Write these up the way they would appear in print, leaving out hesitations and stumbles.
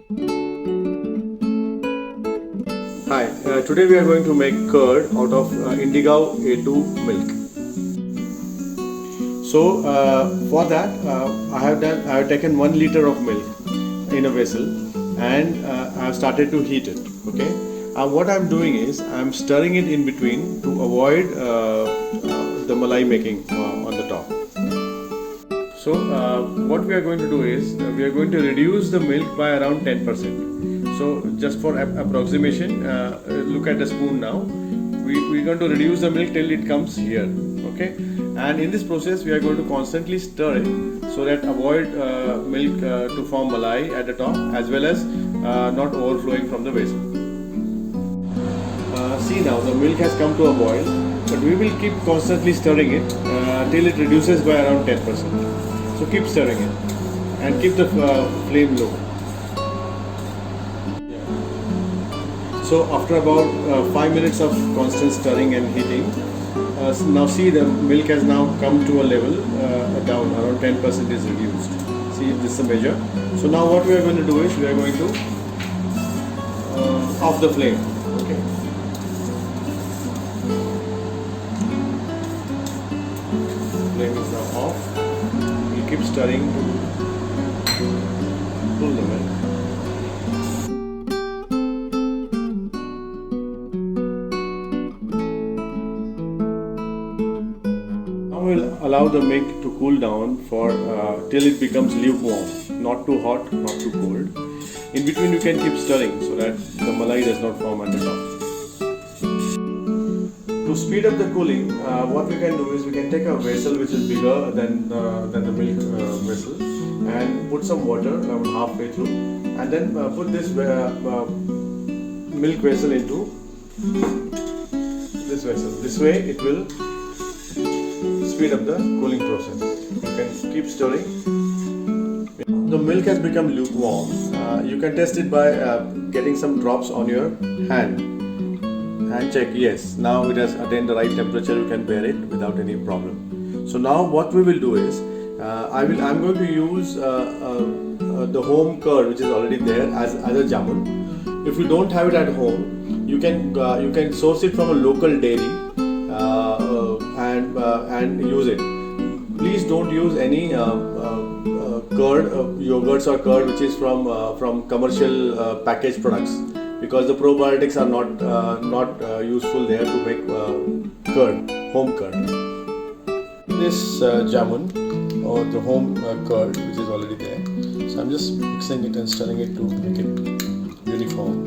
Hi, today we are going to make curd out of Indigau A2 milk. So for that I have taken 1 liter of milk in a vessel and I have started to heat it. Okay. What I am doing is I am stirring it in between to avoid the malai making on the top. So what we are going to do is we are going to reduce the milk by around 10%. So just for approximation, look at the spoon now. We're going to reduce the milk till it comes here. Okay, and in this process we are going to constantly stir it so that avoid milk to form malai at the top as well as not overflowing from the vessel. See now the milk has come to a boil, but we will keep constantly stirring it till it reduces by around 10%. So keep stirring it and keep the flame low. So after about 5 minutes of constant stirring and heating, now see the milk has now come to a level down, around 10% is reduced. See, this is the measure. So now what we are going to do is we are going to off the flame. Okay. Flame is now off. We'll keep stirring to pull the milk. We'll allow the milk to cool down for till it becomes lukewarm, not too hot, not too cold. In between you can keep stirring so that the malai does not form at the top. To speed up the cooling, what we can do is we can take a vessel which is bigger than the milk vessel and put some water around halfway through and then put this milk vessel into this vessel. This way it will speed up the cooling process. You can keep stirring. The milk has become lukewarm. You can test it by getting some drops on your hand and check. Yes, now it has attained the right temperature. You can bear it without any problem. So now what we will do is I'm going to use the home curd which is already there as a jamun. If you don't have it at home, you can source it from a local dairy and use it. Please don't use any curd, yogurts or curd which is from commercial packaged products, because the probiotics are not useful there to make curd, home curd. This jamun or the home curd which is already there, so I'm just mixing it and stirring it to make it uniform.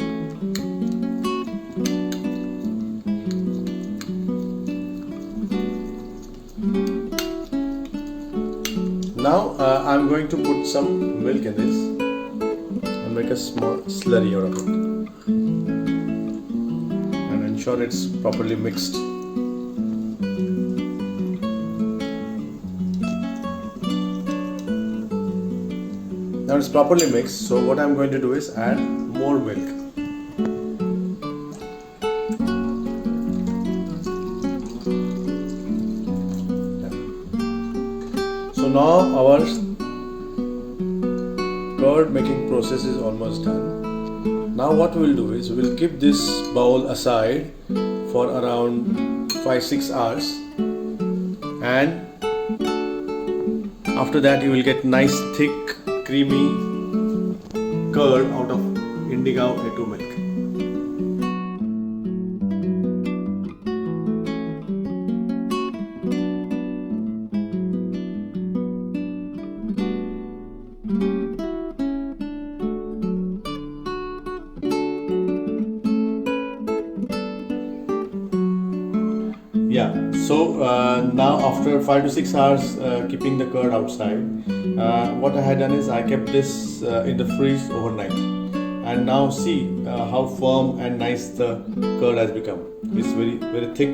Now I'm going to put some milk in this and make a small slurry out of it and ensure it's properly mixed. Now it's properly mixed, so what I'm going to do is add more milk. So now our curd making process is almost done. Now what we will do is we will keep this bowl aside for around 5-6 hours, and after that you will get nice thick creamy curd out of Indigau A2 milk. Yeah, so now after 5 to 6 hours keeping the curd outside, what I had done is I kept this in the fridge overnight, and now see how firm and nice the curd has become. It's very thick,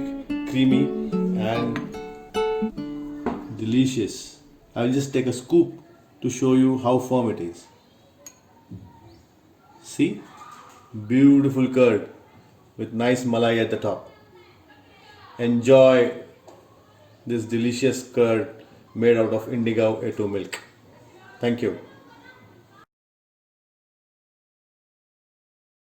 creamy and delicious. I'll just take a scoop to show you how firm it is. See, beautiful curd with nice malai at the top. Enjoy this delicious curd made out of Indigau A2 milk. Thank you.